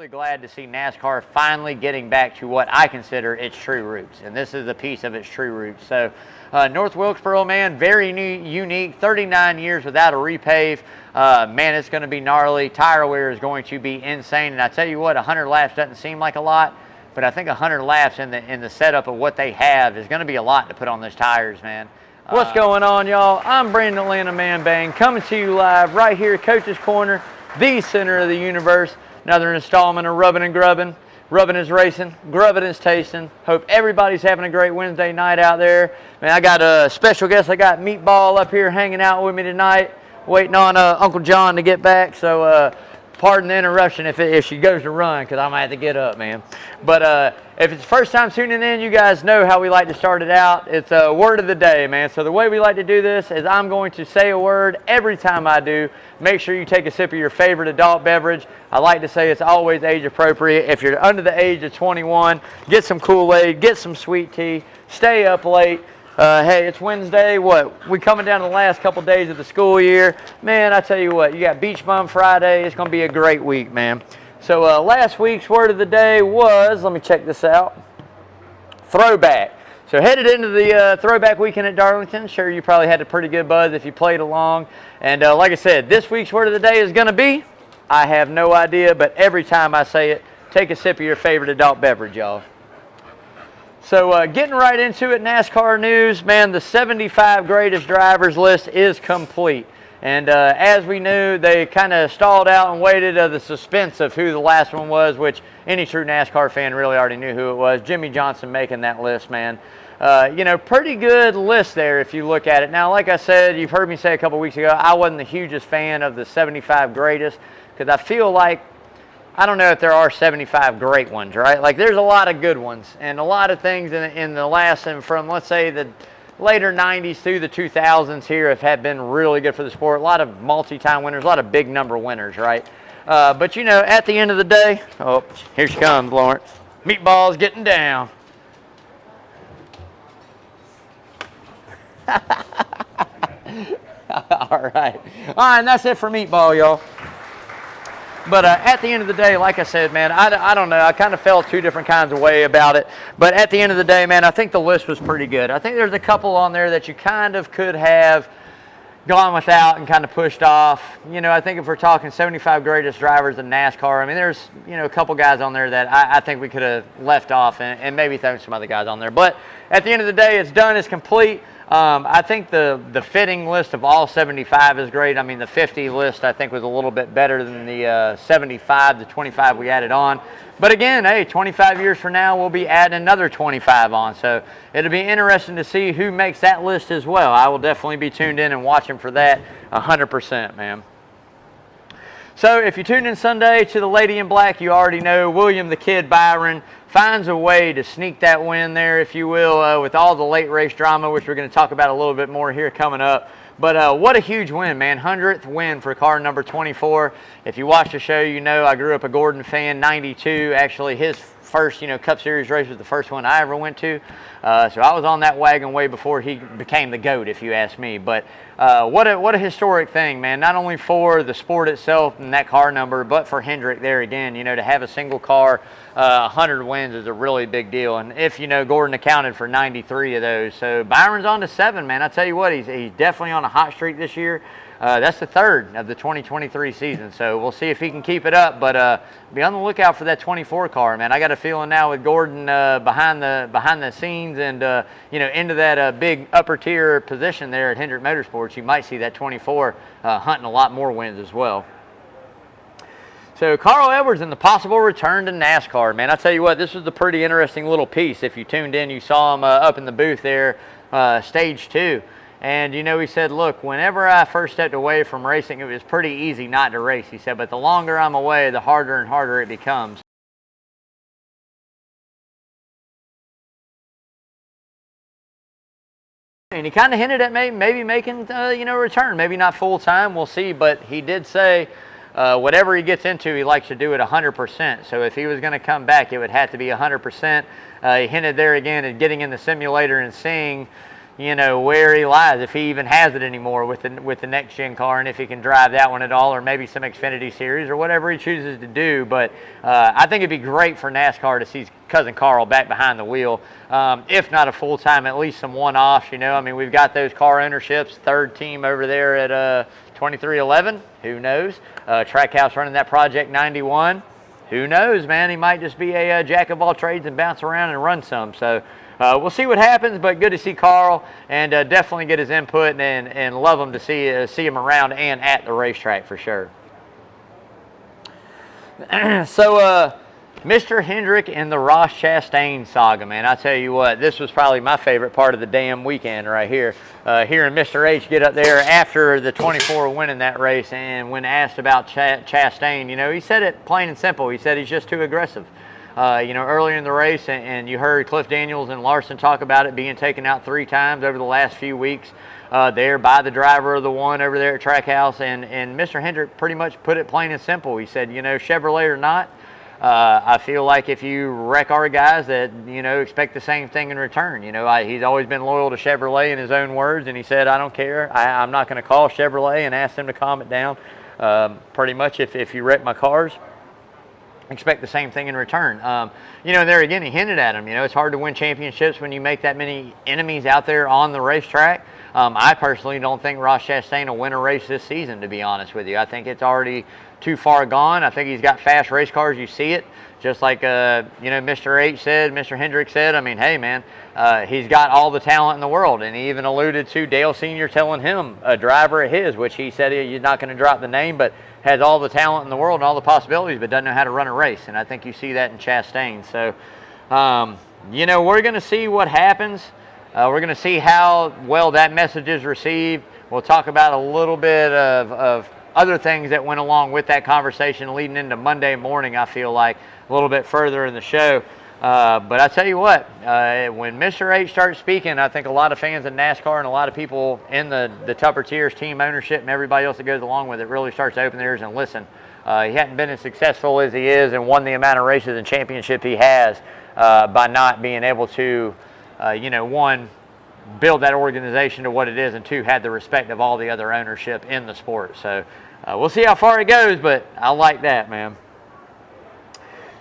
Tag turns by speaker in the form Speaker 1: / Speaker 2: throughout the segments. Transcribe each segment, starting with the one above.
Speaker 1: really glad to see NASCAR finally getting back to what I consider its true roots, and this is a piece of its true roots. So North Wilkesboro, man, very new, unique, 39 years without a repave. Man, it's going to be gnarly. Tire wear is going to be insane, and I tell you what, 100 laps doesn't seem like a lot, but I think 100 laps in the setup of what they have is going to be a lot to put on those tires, man.
Speaker 2: What's going on, y'all? I'm Brandon Atlanta Man Bang, coming to you live right here at Coach's Corner, the center of the universe. Another installment of Rubbing and Grubbing. Rubbing is racing, Grubbing is tasting. Hope everybody's having a great Wednesday night out there. Man, I got a special guest. I got Meatball up here hanging out with me tonight, waiting on Uncle John to get back. So pardon the interruption if she goes to run, because I might have to get up, man. But if it's the first time tuning in, you guys know how we like to start it out. It's a word of the day, man. So the way we like to do this is I'm going to say a word every time I do. Make sure you take a sip of your favorite adult beverage. I like to say it's always age appropriate. If you're under the age of 21, get some Kool-Aid, get some sweet tea, stay up late. Hey, it's Wednesday. We coming down to the last couple days of the school year. Man, I tell you what, you got Beach Bum Friday. It's going to be a great week, man. So last week's word of the day was, let me check this out, throwback. So headed into the throwback weekend at Darlington. Sure, you probably had a pretty good buzz if you played along. And like I said, this week's word of the day is going to be, I have no idea, but every time I say it, take a sip of your favorite adult beverage, y'all. So getting right into it, NASCAR news, man, the 75 greatest drivers list is complete. And as we knew, they kind of stalled out and waited the suspense of who the last one was, which any true NASCAR fan really already knew who it was. Jimmy Johnson making that list, man. You know, pretty good list there if you look at it. Now, like I said, you've heard me say a couple weeks ago, I wasn't the hugest fan of the 75 greatest because I feel like, I don't know if there are 75 great ones, right? Like, there's a lot of good ones and a lot of things in the last, and from, let's say, the later 90s through the 2000s here have been really good for the sport. A lot of multi-time winners, a lot of big number winners, right? But, you know, at the end of the day, oh, here she comes, Lawrence. Meatball's getting down. All right, and that's it for Meatball, y'all. But at the end of the day, like I said, man, I don't know. I kind of felt two different kinds of way about it. But at the end of the day, man, I think the list was pretty good. I think there's a couple on there that you kind of could have gone without and kind of pushed off. You know, I think if we're talking 75 greatest drivers in NASCAR, I mean, there's, you know, a couple guys on there that I think we could have left off and maybe thrown some other guys on there. But at the end of the day, it's done. It's complete. I think the fitting list of all 75 is great. I mean, the 50 list I think was a little bit better than the 75, the 25 we added on. But again, hey, 25 years from now, we'll be adding another 25 on. So it'll be interesting to see who makes that list as well. I will definitely be tuned in and watching for that 100%, man. So if you tuned in Sunday to the Lady in Black, you already know William the Kid Byron finds a way to sneak that win there, if you will, with all the late race drama, which we're going to talk about a little bit more here coming up. But what a huge win, man. 100th win for car number 24. If you watch the show, you know I grew up a Gordon fan, 92. Actually, his first, you know, Cup Series race was the first one I ever went to. So I was on that wagon way before he became the GOAT, if you ask me. But what a historic thing, man. Not only for the sport itself and that car number, but for Hendrick there again. You know, to have a single car, 100 wins is a really big deal. And if you know, Gordon accounted for 93 of those. So Byron's on to 7, man. I tell you what, he's definitely on a hot streak this year. That's the third of the 2023 season, so we'll see if he can keep it up. But be on the lookout for that 24 car, man. I got a feeling now with Gordon behind the scenes and you know, into that big upper tier position there at Hendrick Motorsports, you might see that 24 hunting a lot more wins as well. So Carl Edwards and the possible return to NASCAR, man. I tell you what, this was a pretty interesting little piece. If you tuned in, you saw him up in the booth there, stage 2. And, you know, he said, look, whenever I first stepped away from racing, it was pretty easy not to race. He said, but the longer I'm away, the harder and harder it becomes. And he kind of hinted at maybe making, you know, a return. Maybe not full time, we'll see. But he did say whatever he gets into, he likes to do it 100%. So if he was going to come back, it would have to be 100%. He hinted there again at getting in the simulator and seeing,
Speaker 1: you know, where he lies, if he even has it anymore with the next gen car, and if he can drive that one at all, or maybe some Xfinity Series or whatever he chooses to do. But I think it'd be great for NASCAR to see cousin Carl back behind the wheel, if not a full time, at least some one-offs. You know, I mean, we've got those car ownerships, third team over there at 2311. Who knows? Trackhouse running that Project 91. Who knows, man? He might just be a jack of all trades and bounce around and run some. So we'll see what happens, but good to see Carl, and definitely get his input, and love him to see him around and at the racetrack for sure. So Mr. Hendrick and the Ross Chastain saga, man, I tell you what, this was probably my favorite part of the damn weekend right here. Hearing Mr. H get up there after the 24 winning that race, and when asked about Chastain, you know, he said it plain and simple. He said he's just too aggressive. You know, earlier in the race, and you heard Cliff Daniels and Larson talk about it being taken out 3 times over the last few weeks there by the driver of the one over there at Trackhouse, and Mr. Hendrick pretty much put it plain and simple. He said, you know, Chevrolet or not, I feel like if you wreck our guys, that, you know, expect the same thing in return. You know, he's always been loyal to Chevrolet in his own words, and he said, I don't care. I'm not going to call Chevrolet and ask them to calm it down. Pretty much if you wreck my cars, expect the same thing in return. You know, there again, he hinted at him. You know, it's hard to win championships when you make that many enemies out there on the racetrack. I personally don't think Ross Chastain will win a race this season, to be honest with you. I think it's already too far gone. I think he's got fast race cars. You see it. Just like, you know, Mr. H said, Mr. Hendrick said, I mean, hey, man, he's got all the talent in the world. And he even alluded to Dale Sr. telling him, a driver of his, which he said he's not going to drop the name, but has all the talent in the world and all the possibilities, but doesn't know how to run a race. And I think you see that in Chastain. So, you know, we're going to see what happens. We're going to see how well that message is received. We'll talk about a little bit of other things that went along with that conversation leading into Monday morning, I feel like, a little bit further in the show. But I tell you what, when Mr. H starts speaking, I think a lot of fans of NASCAR and a lot of people in the Tupper tiers, team ownership, and everybody else that goes along with it really starts to open their ears and listen. He hadn't been as successful as he is and won the amount of races and championship he has by not being able to, you know, one, build that organization to what it is, and 2, had the respect of all the other ownership in the sport. So we'll see how far it goes, but I like that, man.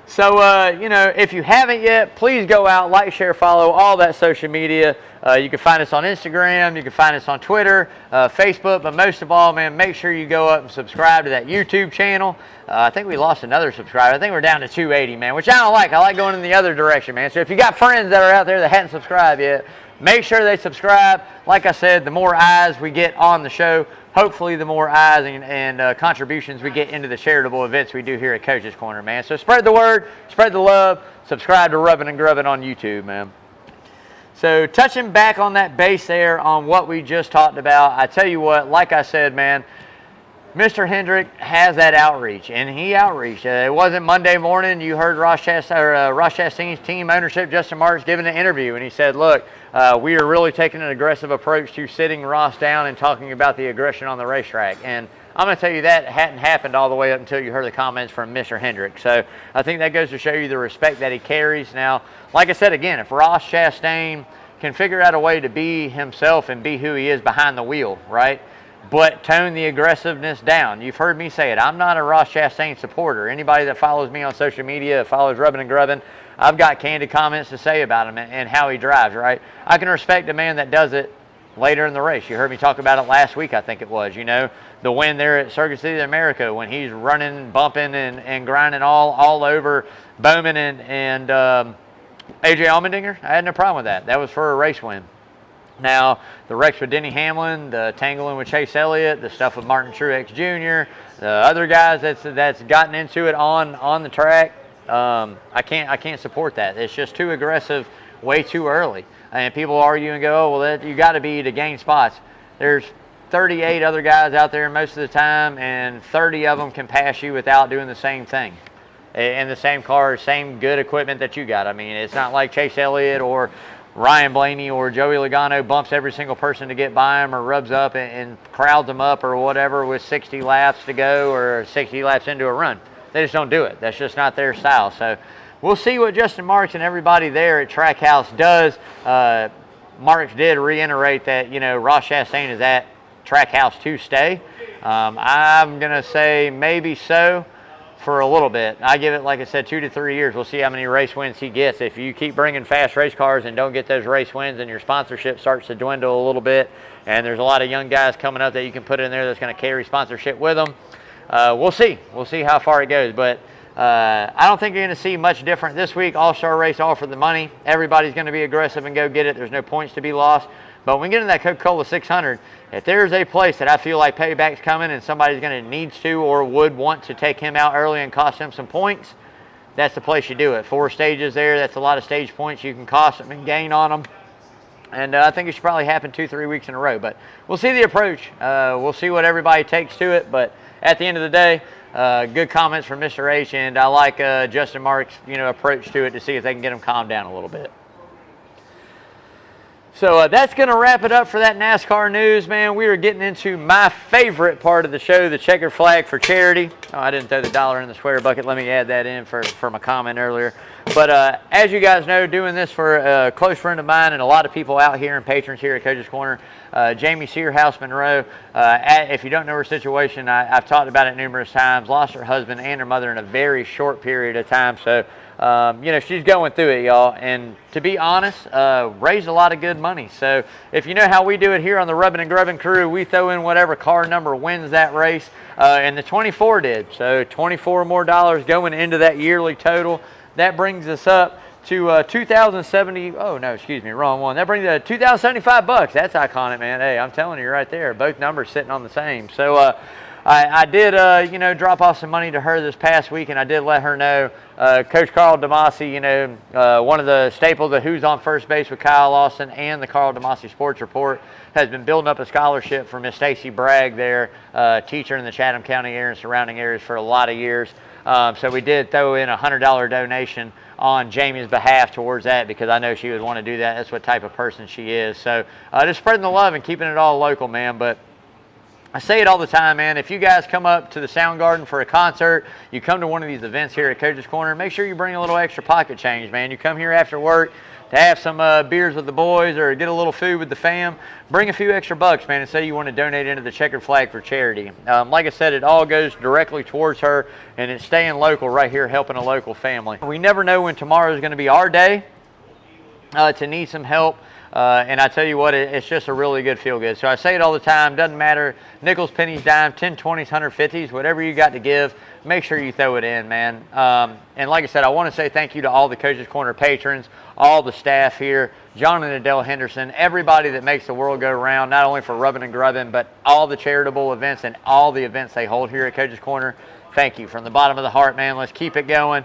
Speaker 1: So, you know, if you haven't yet, please go out, like, share, follow, all that social media. You can find us on Instagram. You can find us on Twitter, Facebook. But most of all, man, make sure you go up and subscribe to that YouTube channel. I think we lost another subscriber. I think we're down to 280, man, which I don't like. I like going in the other direction, man. So if you got friends that are out there that hadn't subscribed yet, make sure they subscribe. Like I said, the more eyes we get on the show, hopefully the more eyes and contributions we get into the charitable events we do here at Coach's Corner, man. So spread the word, spread the love, subscribe to Rubbing and Grubbing on YouTube, man. So touching back on that base there on what we just talked about, I tell you what, like I said, man, Mr. Hendrick has that outreach, and he outreached. It wasn't Monday morning. You heard Ross Chastain's team ownership, Justin Marks, giving an interview, and he said, look, we are really taking an aggressive approach to sitting Ross down and talking about the aggression on the racetrack. And I'm going to tell you that hadn't happened all the way up until you heard the comments from Mr. Hendrick. So I think that goes to show you the respect that he carries. Now, like I said, again, if Ross Chastain can figure out a way to be himself and be who he is behind the wheel, right, but tone the aggressiveness down. You've heard me say it. I'm not a Ross Chastain supporter. Anybody that follows me on social media, follows Rubbing and Grubbing, I've got candid comments to say about him and how he drives, right? I can respect a man that does it later in the race. You heard me talk about it last week, I think it was. You know, the win there at Circuit City of America when he's running, bumping, and grinding all over Bowman and AJ Allmendinger. I had no problem with that. That was for a race win. Now, the wrecks with Denny Hamlin, the tangling with Chase Elliott, the stuff with Martin Truex Jr., the other guys that's gotten into it on the track, I can't support that. It's just too aggressive, way too early. And people argue and go, oh, well, you got to be to gain spots. There's 38 other guys out there most of the time, and 30 of them can pass you without doing the same thing. In the same car, same good equipment that you got. I mean, it's not like Chase Elliott or Ryan Blaney or Joey Logano bumps every single person to get by him or rubs up and crowds them up or whatever with 60 laps to go or 60 laps into a run. They just don't do it. That's just not their style. So we'll see what Justin Marks and everybody there at Trackhouse does. Marks did reiterate that, Ross Chastain is at Trackhouse to stay. I'm going to say maybe so for a little bit. I give it, like I said, 2 to 3 years. We'll see how many race wins he gets. If you keep bringing fast race cars and don't get those race wins and your sponsorship starts to dwindle a little bit, and there's a lot of young guys coming up that you can put in there that's going to carry sponsorship with them, we'll see. We'll see how far it goes. But I don't think you're going to see much different this week. All-Star race, all for the money. Everybody's going to be aggressive and go get it. There's no points to be lost. But when we get into that Coca-Cola 600, if there's a place that I feel like payback's coming and somebody's going to needs to or would want to take him out early and cost him some points, that's the place you do it. 4 stages there. That's a lot of stage points you can cost them and gain on them. And I think it should probably happen 2-3 weeks in a row. But we'll see the approach. We'll see what everybody takes to it. But at the end of the day, good comments from Mr. H. And I like Justin Marks' approach to it to see if they can get him calmed down a little bit. So that's going to wrap it up for that NASCAR news, man. We are getting into my favorite part of the show, the checkered flag for charity. Oh, I didn't throw the dollar in the swear bucket. Let me add that in for my comment earlier. But as you guys know, doing this for a close friend of mine and a lot of people out here and patrons here at Coach's Corner, Jamie Searhouse Monroe. If you don't know her situation, I've talked about it numerous times. Lost her husband and her mother in a very short period of time. So, she's going through it, y'all. And to be honest, raised a lot of good money. So if you know how we do it here on the Rubbing and Grubbing crew, we throw in whatever car number wins that race. And the 24 did. So 24 more dollars going into that yearly total. That brings us up to 2,070. Oh no, excuse me, wrong one. That brings us 2,075 bucks. That's iconic, man. Hey, I'm telling you right there, both numbers sitting on the same. So I did, drop off some money to her this past week, and I did let her know. Coach Carl DeMasi, one of the staples of Who's on First Base with Kyle Lawson and the Carl DeMasi Sports Report, has been building up a scholarship for Miss Stacy Bragg there, teacher in the Chatham County area and surrounding areas for a lot of years. So we did throw in a $100 donation on Jamie's behalf towards that because I know she would want to do that. That's what type of person she is. So just spreading the love and keeping it all local, man. But I say it all the time, man. If you guys come up to the Soundgarden for a concert, you come to one of these events here at Coach's Corner, make sure you bring a little extra pocket change, man. You come here after work to have some beers with the boys or get a little food with the fam, bring a few extra bucks, man, and say you want to donate into the checkered flag for charity. Like I said, it all goes directly towards her, and it's staying local right here, helping a local family. We never know when tomorrow is going to be our day to need some help. And I tell you what, it's just a really good feel-good. So I say it all the time, doesn't matter, nickels, pennies, dimes, 10, 20s, 150s, whatever you got to give, make sure you throw it in, man. And like I said, I want to say thank you to all the Coach's Corner patrons, all the staff here, John and Adele Henderson, everybody that makes the world go round, not only for Rubbing and Grubbing, but all the charitable events and all the events they hold here at Coach's Corner. Thank you from the bottom of the heart, man. Let's keep it going.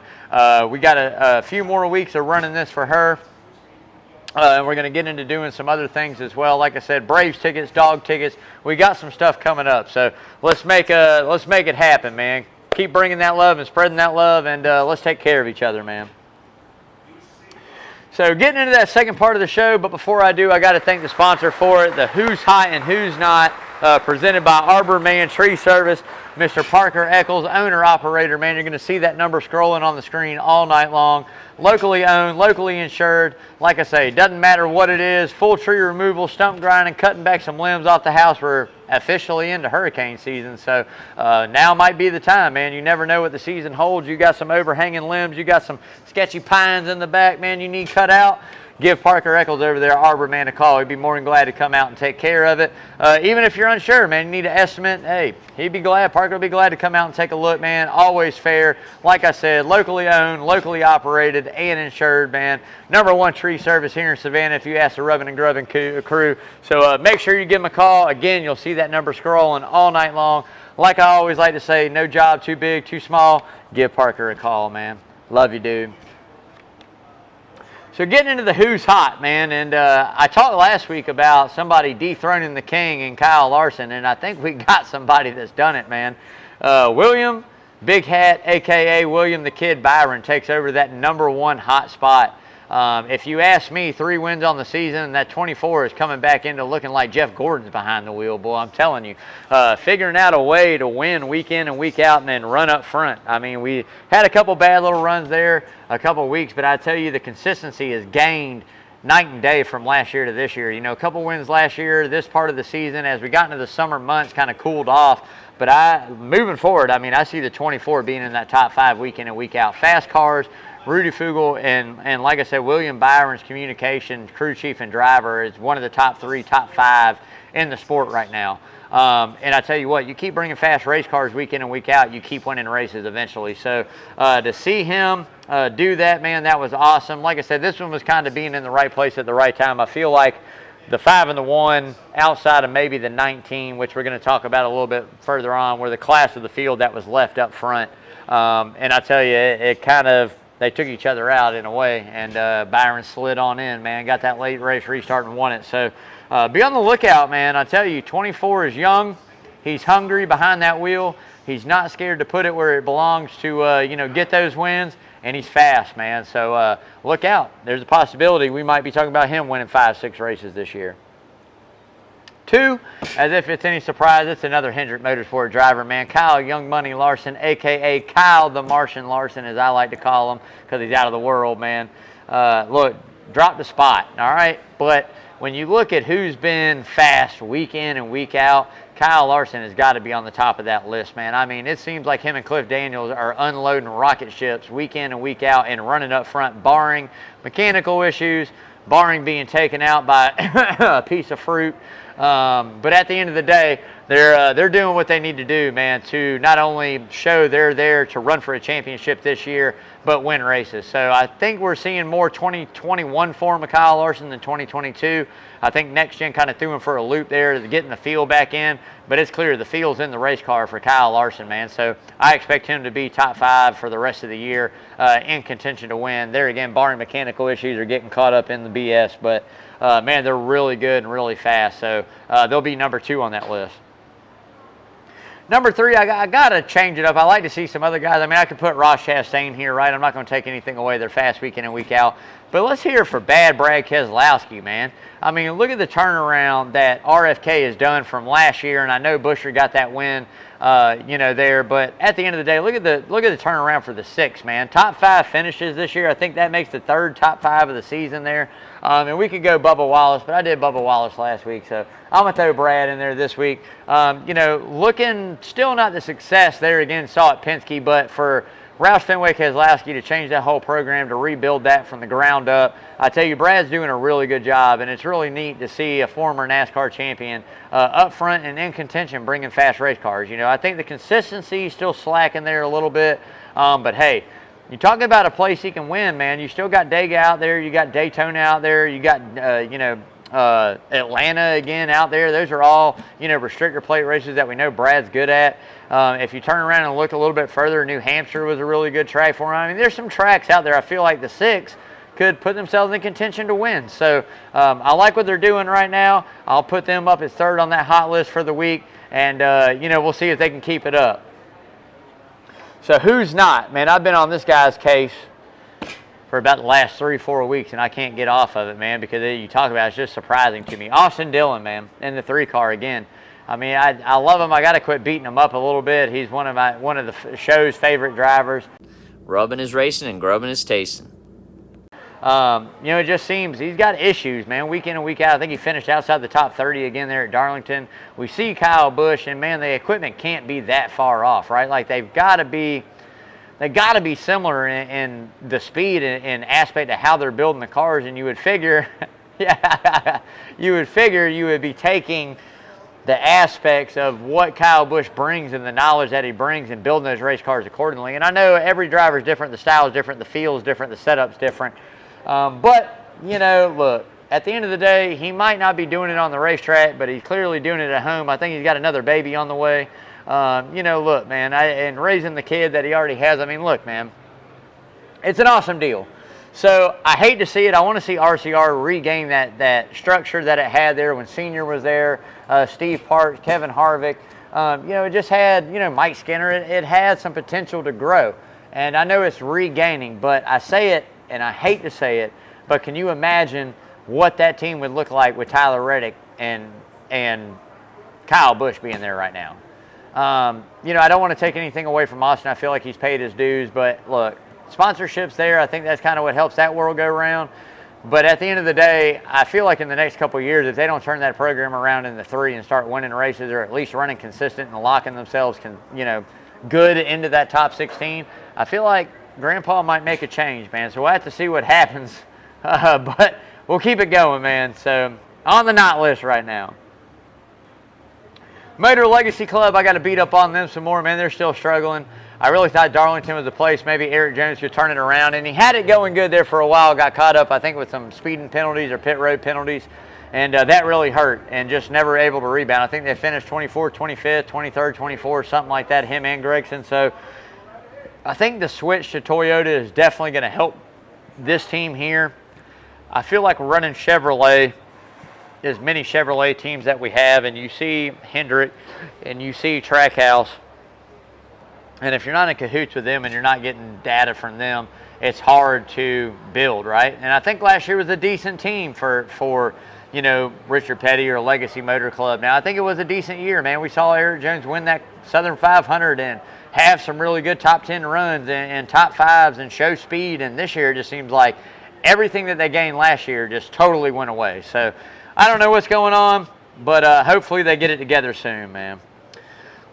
Speaker 1: We got a few more weeks of running this for her. And we're going to get into doing some other things as well. Like I said, Braves tickets, dog tickets. We got some stuff coming up. So let's make it happen, man. Keep bringing that love and spreading that love, and let's take care of each other, man. So getting into that second part of the show, but before I do, I got to thank the sponsor for it, the Who's Hot and Who's Not, presented by Arbor Man Tree Service, Mr. Parker Eccles, owner-operator, man. You're going to see that number scrolling on the screen all night long. Locally owned, locally insured. Like I say, doesn't matter what it is, full tree removal, stump grinding, cutting back some limbs off the house. We're officially into hurricane season, so now might be the time, man. You never know what the season holds. You got some overhanging limbs, you got some sketchy pines in the back, man, you need cut out. Give Parker Eccles over there, Arbor Man, a call. He'd be more than glad to come out and take care of it. Even if you're unsure, man, you need an estimate, hey, he'd be glad, Parker would be glad to come out and take a look, man. Always fair. Like I said, locally owned, locally operated, and insured, man. #1 tree service here in Savannah if you ask the Rubbing and Grubbing crew. So make sure you give him a call. Again, you'll see that number scrolling all night long. Like I always like to say, no job too big, too small. Give Parker a call, man. Love you, dude. So getting into the Who's Hot, man, and I talked last week about somebody dethroning the king and Kyle Larson, and I think we got somebody that's done it, man. William Big Hat, a.k.a. William the Kid Byron, takes over that #1 hot spot. If you ask me, 3 wins on the season, that 24 is coming back into looking like Jeff Gordon's behind the wheel, boy. I'm telling you. Figuring out a way to win week in and week out and then run up front. I mean, we had a couple bad little runs there a couple weeks, but I tell you, the consistency is gained night and day from last year to this year. You know, a couple wins last year, this part of the season, as we got into the summer months, kind of cooled off. But moving forward, I mean, I see the 24 being in that top 5 week in and week out. Fast cars, Rudy Fugel, and like I said, William Byron's communication, crew chief and driver, is one of the top 3, top 5 in the sport right now. And I tell you what, you keep bringing fast race cars week in and week out, you keep winning races eventually. So to see him do that, man, that was awesome. Like I said, this one was kind of being in the right place at the right time. I feel like the 5 and the 1, outside of maybe the 19, which we're going to talk about a little bit further on, were the class of the field that was left up front. And I tell you, it kind of, they took each other out in a way, and Byron slid on in, man, got that late race restart and won it. So be on the lookout, man. I tell you, 24 is young. He's hungry behind that wheel. He's not scared to put it where it belongs to, you know, get those wins. And he's fast, man. So look out. There's a possibility we might be talking about him winning 5, 6 races this year. 2, as if it's any surprise, it's another Hendrick Motorsport driver, man. Kyle Young Money Larson, a.k.a. Kyle the Martian Larson, as I like to call him, because he's out of the world, man. Look, dropped the spot, all right? But when you look at who's been fast week in and week out, Kyle Larson has got to be on the top of that list, man. I mean, it seems like him and Cliff Daniels are unloading rocket ships week in and week out and running up front, barring mechanical issues, barring being taken out by a piece of fruit. But at the end of the day, they're doing what they need to do, man, to not only show they're there to run for a championship this year, but win races. So I think we're seeing more 2021 form of Kyle Larson than 2022. I think Next Gen kind of threw him for a loop there, getting the feel back in, but it's clear the feel's in the race car for Kyle Larson, man. So I expect him to be top 5 for the rest of the year, in contention to win. There again, barring mechanical issues or getting caught up in the BS, but man, they're really good and really fast. So they'll be number 2 on that list. Number 3, I got to change it up. I like to see some other guys. I mean, I could put Ross Chastain here, right? I'm not going to take anything away. They're fast week in and week out. But let's hear it for bad Brad Keselowski, man. I mean, look at the turnaround that RFK has done from last year, and I know Buescher got that win, you know, there. But at the end of the day, look at the turnaround for the 6, man. Top 5 finishes this year. I think that makes the 3rd top 5 of the season there. And we could go Bubba Wallace, but I did Bubba Wallace last week, so I'm going to throw Brad in there this week. You know, looking still not the success there again, saw at Penske, but for Roush Fenway Keselowski to change that whole program, to rebuild that from the ground up, I tell you, Brad's doing a really good job, and it's really neat to see a former NASCAR champion up front and in contention bringing fast race cars. You know, I think the consistency is still slacking there a little bit, but hey, you talk about a place he can win, man. You still got Dega out there. You got Daytona out there. You got, you know, Atlanta again out there. Those are all, you know, restrictor plate races that we know Brad's good at. If you turn around and look a little bit further, New Hampshire was a really good track for him. I mean, there's some tracks out there. I feel like the 6 could put themselves in contention to win. So I like what they're doing right now. I'll put them up as 3rd on that hot list for the week, and, you know, we'll see if they can keep it up. So who's not? Man, I've been on this guy's case for about the last 3-4 weeks, and I can't get off of it, man, because you talk about it, it's just surprising to me. Austin Dillon, man, in the 3 car again. I mean, I love him. I got to quit beating him up a little bit. He's one of the show's favorite drivers.
Speaker 3: Rubbing is racing and grubbing is tasting.
Speaker 1: You know, it just seems he's got issues, man, week in and week out. I think he finished outside the top 30 again there at Darlington. We see Kyle Busch, and, man, the equipment can't be that far off, right? Like, they've got to be similar in the speed and aspect of how they're building the cars, and you would figure, yeah, you would be taking the aspects of what Kyle Busch brings and the knowledge that he brings and building those race cars accordingly. And I know every driver is different, the style is different, the feel is different, the setup's different. But, you know, look, at the end of the day, he might not be doing it on the racetrack, but he's clearly doing it at home. I think he's got another baby on the way. You know, look, man, and raising the kid that he already has, I mean, look, man, it's an awesome deal. So I hate to see it. I want to see RCR regain that structure that it had there when Senior was there, Steve Parks, Kevin Harvick. You know, it just had, you know, Mike Skinner. It had some potential to grow. And I know it's regaining, but I say it, and I hate to say it, but can you imagine what that team would look like with Tyler Reddick and Kyle Busch being there right now? You know, I don't want to take anything away from Austin. I feel like he's paid his dues, but look, sponsorships there, I think that's kind of what helps that world go round. But at the end of the day, I feel like in the next couple of years, if they don't turn that program around in the 3 and start winning races, or at least running consistent and locking themselves, good into that top 16, I feel like Grandpa might make a change, man. So we'll have to see what happens. But we'll keep it going, man. So on the not list right now. Motor Legacy Club, I got to beat up on them some more, man. They're still struggling. I really thought Darlington was the place. Maybe Eric Jones could turn it around, and he had it going good there for a while. Got caught up, I think, with some speeding penalties or pit road penalties, and that really hurt, and just never able to rebound. I think they finished 24th, 25th, 23rd, 24th, something like that, him and Gregson. So I think the switch to Toyota is definitely going to help this team here. I feel like we're running Chevrolet, as many Chevrolet teams that we have, and you see Hendrick and you see Trackhouse. And if you're not in cahoots with them and you're not getting data from them, it's hard to build, right? And I think last year was a decent team for Richard Petty or Legacy Motor Club. Now, I think it was a decent year, man. We saw Eric Jones win that Southern 500 and have some really good top 10 runs and top 5s and show speed. And this year it just seems like everything that they gained last year just totally went away. So I don't know what's going on, but hopefully they get it together soon, man.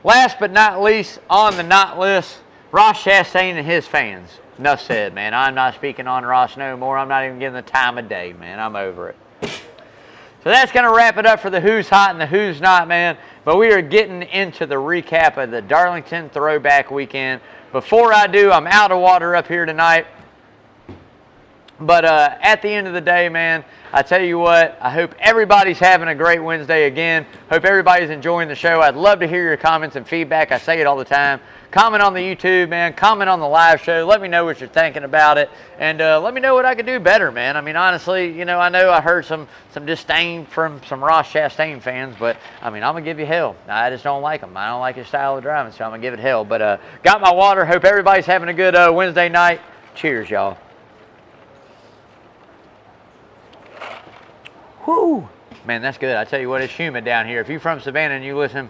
Speaker 1: Last but not least on the not list, Ross Chastain and his fans. Enough said, man. I'm not speaking on Ross no more. I'm not even giving the time of day, man. I'm over it. So that's going to wrap it up for the who's hot and the who's not, man. But we are getting into the recap of the Darlington Throwback Weekend. Before I do, I'm out of water up here tonight. But at the end of the day, man, I tell you what, I hope everybody's having a great Wednesday again. Hope everybody's enjoying the show. I'd love to hear your comments and feedback. I say it all the time. Comment on the YouTube, man. Comment on the live show. Let me know what you're thinking about it. And let me know what I could do better, man. I mean, honestly, I know I heard some disdain from some Ross Chastain fans, but, I mean, I'm going to give you hell. I just don't like him. I don't like his style of driving, so I'm going to give it hell. But got my water. Hope everybody's having a good Wednesday night. Cheers, y'all. Whoo! Man, that's good. I tell you what, it's humid down here. If you're from Savannah and you listen,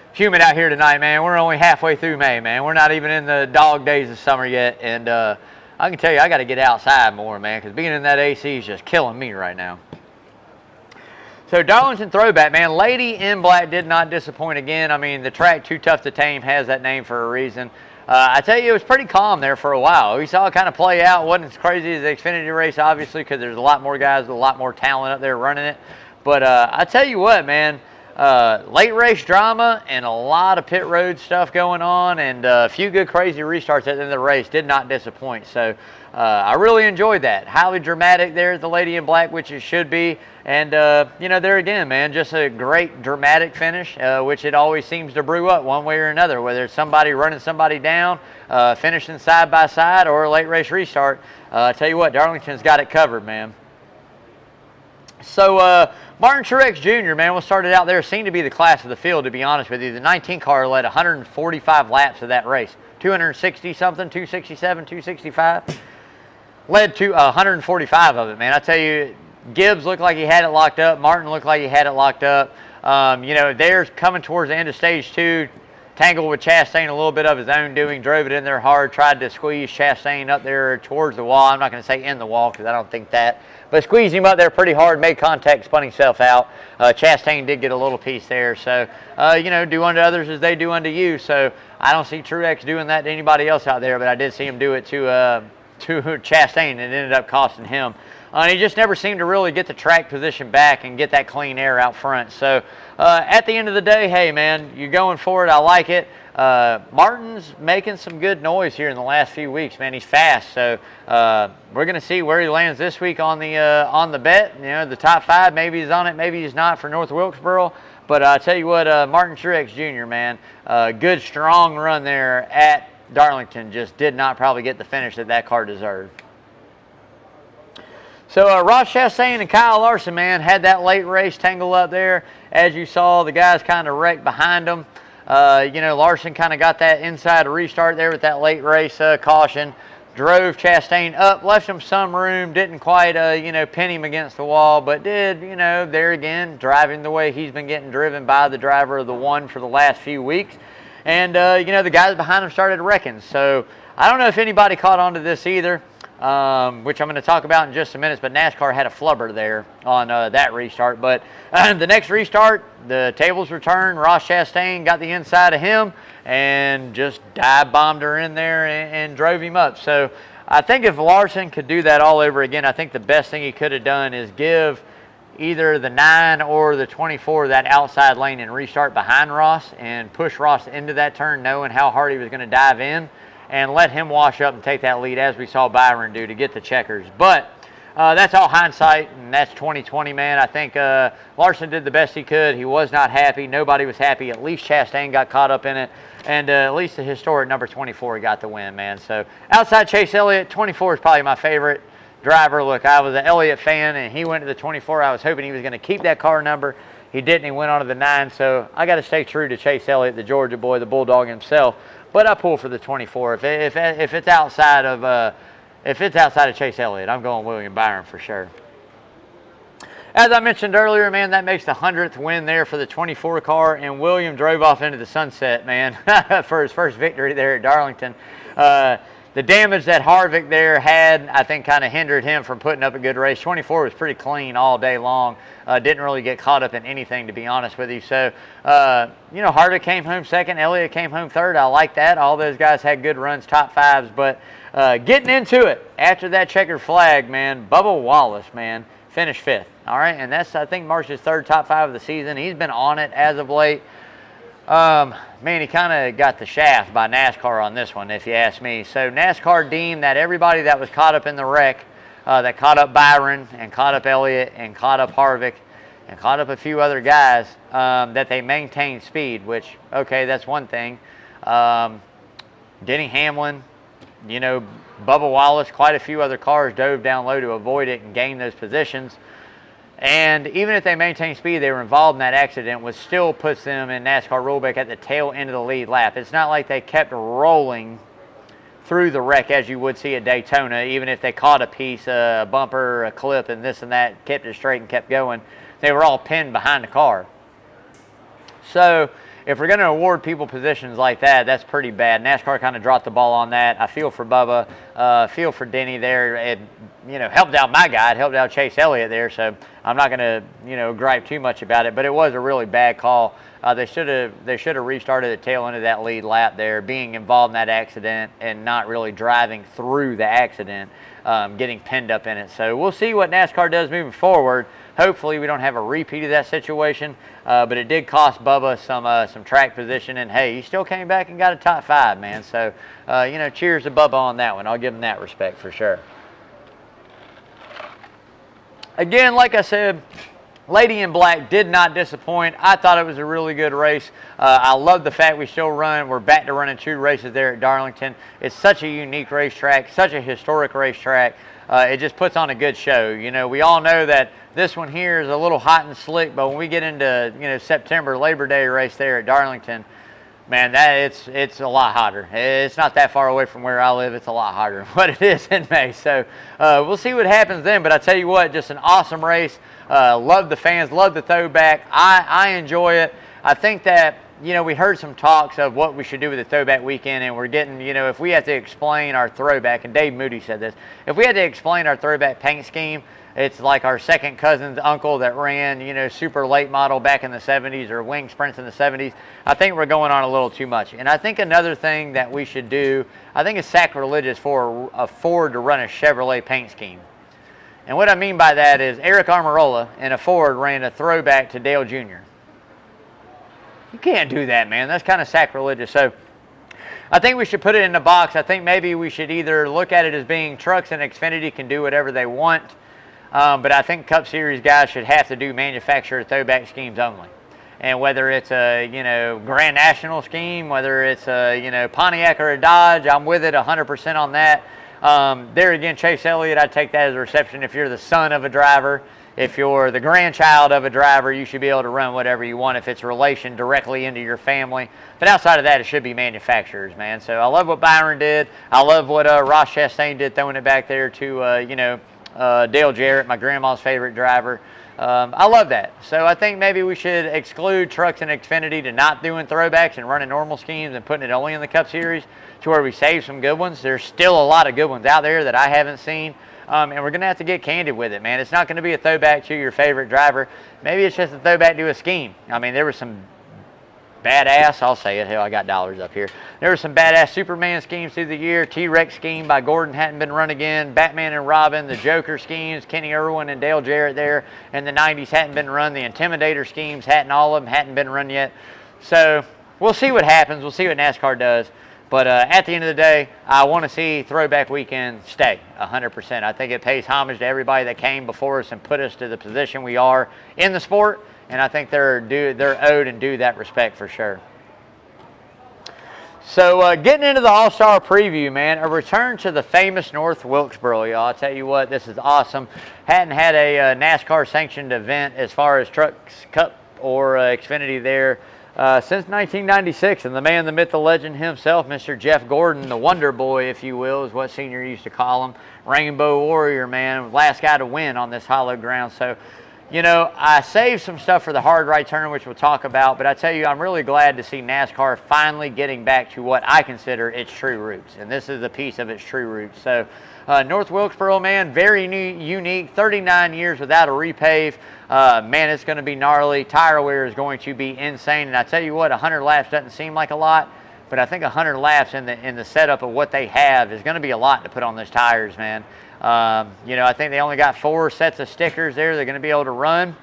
Speaker 1: it's humid out here tonight, man. We're only halfway through May, man. We're not even in the dog days of summer yet. And I can tell you, I got to get outside more, man, because being in that AC is just killing me right now. So Darlington Throwback, man. Lady in Black did not disappoint again. I mean, the track Too Tough to Tame has that name for a reason. I tell you, it was pretty calm there for a while. We saw it kind of play out. It wasn't as crazy as the Xfinity race, obviously, because there's a lot more guys with a lot more talent up there running it. But I tell you what, man, late race drama and a lot of pit road stuff going on and a few good crazy restarts at the end of the race did not disappoint. So I really enjoyed that. Highly dramatic there at the Lady in Black, which it should be. And, there again, man, just a great dramatic finish, which it always seems to brew up one way or another, whether it's somebody running somebody down, finishing side by side, or a late race restart. I tell you what, Darlington's got it covered, man. So, Martin Truex Jr., man, what started out there seemed to be the class of the field, to be honest with you. The 19 car led 145 laps of that race. 260-something, 267, 265. Led to 145 of it, man. I tell you, Gibbs looked like he had it locked up. Martin looked like he had it locked up. They're coming towards the end of stage 2. Tangled with Chastain a little bit of his own doing. Drove it in there hard. Tried to squeeze Chastain up there towards the wall. I'm not going to say in the wall because I don't think that. But squeezed him up there pretty hard. Made contact, spun himself out. Chastain did get a little piece there. So, do unto others as they do unto you. So, I don't see Truex doing that to anybody else out there. But I did see him do it to Chastain. And it ended up costing him. He just never seemed to really get the track position back and get that clean air out front. So, at the end of the day, hey, man, you're going for it. I like it. Martin's making some good noise here in the last few weeks, man. He's fast. So, we're going to see where he lands this week on the bet. The top 5, maybe he's on it, maybe he's not for North Wilkesboro. But I tell you what, Martin Truex Jr., man, good, strong run there at Darlington. Just did not probably get the finish that car deserved. So Ross Chastain and Kyle Larson, man, had that late race tangle up there. As you saw, the guys kind of wrecked behind them. Larson kind of got that inside restart there with that late race caution. Drove Chastain up, left him some room, didn't quite, pin him against the wall, but did, there again, driving the way he's been getting driven by the driver of the one for the last few weeks. And, the guys behind him started wrecking. So I don't know if anybody caught on to this either. which I'm going to talk about in just a minute, but NASCAR had a flubber there on that restart. But the next restart, the tables returned. Ross Chastain got the inside of him and just dive bombed her in there and drove him up. So I think if Larson could do that all over again, I think the best thing he could have done is give either the 9 or the 24 that outside lane and restart behind Ross and push Ross into that turn, knowing how hard he was going to dive in, and let him wash up and take that lead as we saw Byron do to get the checkers. But that's all hindsight, and that's 2020, man. I think Larson did the best he could. He was not happy. Nobody was happy. At least Chastain got caught up in it, and at least the historic number 24 got the win, man. So outside Chase Elliott, 24 is probably my favorite driver. Look, I was an Elliott fan, and he went to the 24. I was hoping he was going to keep that car number. He didn't. He went on to the 9. So I got to stay true to Chase Elliott, the Georgia boy, the Bulldog himself. But I pull for the 24. If it's outside of Chase Elliott, I'm going William Byron for sure. As I mentioned earlier, man, that makes the 100th win there for the 24 car, and William drove off into the sunset, man, for his first victory there at Darlington. The damage that Harvick there had, I think, kind of hindered him from putting up a good race. 24 was pretty clean all day long. Didn't really get caught up in anything, to be honest with you. So, Harvick came home second. Elliott came home third. I like that. All those guys had good runs, top fives. But getting into it, after that checkered flag, man, Bubba Wallace, man, finished 5th. All right, and that's, I think, Marsh's 3rd top 5 of the season. He's been on it as of late. Man, he kind of got the shaft by NASCAR on this one, if you ask me. So NASCAR deemed that everybody that was caught up in the wreck, that caught up Byron and caught up Elliott and caught up Harvick and caught up a few other guys, that they maintained speed, which, okay, that's one thing. Denny Hamlin, Bubba Wallace, quite a few other cars dove down low to avoid it and gain those positions. And even if they maintain speed, they were involved in that accident, which still puts them in NASCAR rulebook at the tail end of the lead lap. It's not like they kept rolling through the wreck as you would see at Daytona, even if they caught a piece, a bumper, a clip, and this and that, kept it straight and kept going. They were all pinned behind the car. So if we're going to award people positions like that, that's pretty bad. NASCAR kind of dropped the ball on that. I feel for Bubba, feel for Denny there. It, helped out my guy. It helped out Chase Elliott there, so I'm not going to, gripe too much about it. But it was a really bad call. They should have restarted the tail end of that lead lap there, being involved in that accident and not really driving through the accident, getting pinned up in it. So we'll see what NASCAR does moving forward. Hopefully we don't have a repeat of that situation, but it did cost Bubba some track position, and hey, he still came back and got a top 5, man. So, cheers to Bubba on that one. I'll give him that respect for sure. Again, like I said, Lady in Black did not disappoint. I thought it was a really good race. I love the fact we're back to running 2 races there at Darlington. It's such a unique racetrack, such a historic racetrack. It just puts on a good show. We all know that this one here is a little hot and slick, but when we get into, September, Labor Day race there at Darlington, man, it's a lot hotter. It's not that far away from where I live. It's a lot hotter than what it is in May. So we'll see what happens then. But I tell you what, just an awesome race. Love the fans, love the throwback. I enjoy it. I think that, we heard some talks of what we should do with the throwback weekend, and we're getting, if we have to explain our throwback, and Dave Moody said this, if we had to explain our throwback paint scheme, it's like our second cousin's uncle that ran, super late model back in the 70s or wing sprints in the 70s. I think we're going on a little too much. And I think another thing that we should do, I think it's sacrilegious for a Ford to run a Chevrolet paint scheme. And what I mean by that is Eric Almirola in a Ford ran a throwback to Dale Jr. You can't do that, man. That's kind of sacrilegious. So I think we should put it in the box. I think maybe we should either look at it as being trucks and Xfinity can do whatever they want. But I think Cup Series guys should have to do manufacturer throwback schemes only. And whether it's a, Grand National scheme, whether it's a, Pontiac or a Dodge, I'm with it 100% on that. There again, Chase Elliott, I'd take that as a reception. If you're the son of a driver, if you're the grandchild of a driver, you should be able to run whatever you want if it's relation directly into your family. But outside of that, it should be manufacturers, man. So I love what Byron did. I love what Ross Chastain did, throwing it back there to, Dale Jarrett, my grandma's favorite driver. I love that. So I think maybe we should exclude Trucks and Xfinity to not doing throwbacks and running normal schemes and putting it only in the Cup Series to where we save some good ones. There's still a lot of good ones out there that I haven't seen. And we're going to have to get candid with it, man. It's not going to be a throwback to your favorite driver. Maybe it's just a throwback to a scheme. I mean, there was some badass, I'll say it, hell, I got dollars up here. There were some badass Superman schemes through the year. T-Rex scheme by Gordon hadn't been run again. Batman and Robin, the Joker schemes, Kenny Irwin and Dale Jarrett there in the 90s hadn't been run. The Intimidator schemes, all of them hadn't been run yet. So we'll see what happens. We'll see what NASCAR does. But at the end of the day, I want to see Throwback Weekend stay 100%. I think it pays homage to everybody that came before us and put us to the position we are in the sport. And I think they're owed and due that respect for sure. So getting into the All-Star preview, man, a return to the famous North Wilkesboro, y'all. I'll tell you what, this is awesome. Hadn't had a NASCAR-sanctioned event as far as Trucks Cup or Xfinity there since 1996. And the man, the myth, the legend himself, Mr. Jeff Gordon, the Wonder Boy, if you will, is what Senior used to call him. Rainbow Warrior, man, last guy to win on this hallowed ground. So, you know, I saved some stuff for the hard right turn, which we'll talk about, but I tell you, I'm really glad to see NASCAR finally getting back to what I consider its true roots, and this is a piece of its true roots. So, North Wilkesboro, man, very unique, 39 years without a repave. Man, it's going to be gnarly. Tire wear is going to be insane, and I tell you what, 100 laps doesn't seem like a lot, but I think 100 laps in the setup of what they have is going to be a lot to put on those tires, man. You know, I think they only got 4 sets of stickers there they're going to be able to run.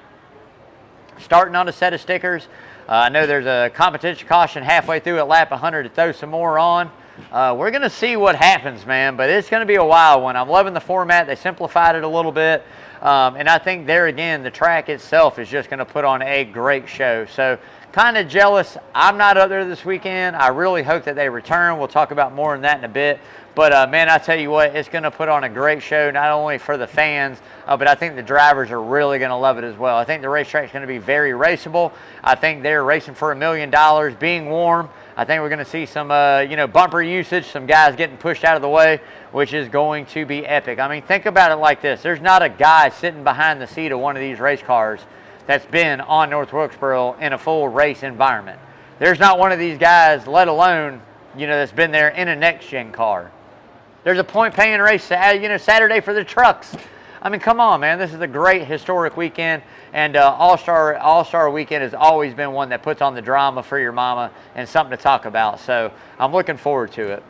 Speaker 1: Starting on a set of stickers. I know there's a competition caution halfway through at lap 100 to throw some more on. We're going to see what happens, man, but it's going to be a wild one. I'm loving the format. They simplified it a little bit. And I think there again, the track itself is just going to put on a great show. So kind of jealous. I'm not up there this weekend. I really hope that they return. We'll talk about more on that in a bit. But, man, I tell you what, it's going to put on a great show, not only for the fans, but I think the drivers are really going to love it as well. I think the racetrack's going to be very raceable. I think they're racing for $1 million, being warm. I think we're going to see some, you know, bumper usage, some guys getting pushed out of the way, which is going to be epic. I mean, think about it like this. There's not a guy sitting behind the seat of one of these race cars that's been on North Wilkesboro in a full race environment. There's not one of these guys, let alone, you know, that's been there in a next-gen car. There's a point-paying race, you know, Saturday for the trucks. I mean, come on, man. This is a great historic weekend, and All-Star Weekend has always been one that puts on the drama for your mama and something to talk about. So I'm looking forward to it.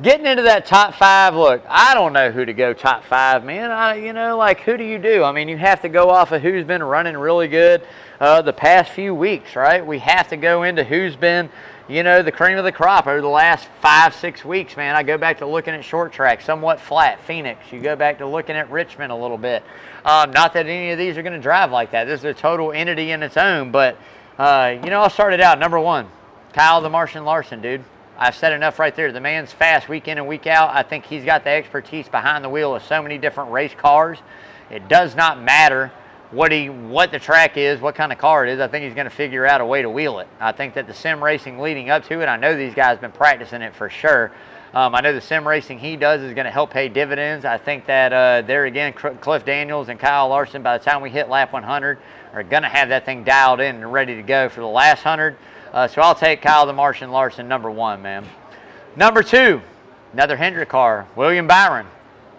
Speaker 1: Getting into that top 5, look, I don't know who to go top 5, man. You know, like, who do you do? I mean, you have to go off of who's been running really good the past few weeks, right? We have to go into who's been, you know, the cream of the crop over the last 5-6 weeks, man. I go back to looking at short track, somewhat flat, Phoenix. You go back to looking at Richmond a little bit. Not that any of these are going to drive like that. This is a total entity in its own. But, you know, I'll start it out. Number 1, Kyle the Martian Larson, dude. I've said enough right there. The man's fast week in and week out. I think he's got the expertise behind the wheel of so many different race cars. It does not matter what the track is, what kind of car it is. I think he's going to figure out a way to wheel it. I think that the sim racing leading up to it, I know these guys have been practicing it for sure. I know the sim racing he does is going to help pay dividends. I think that there again, Cliff Daniels and Kyle Larson, by the time we hit lap 100, are going to have that thing dialed in and ready to go for the last 100. So I'll take Kyle the Martian Larson, number 1, man. Number 2, another Hendrick car, William Byron.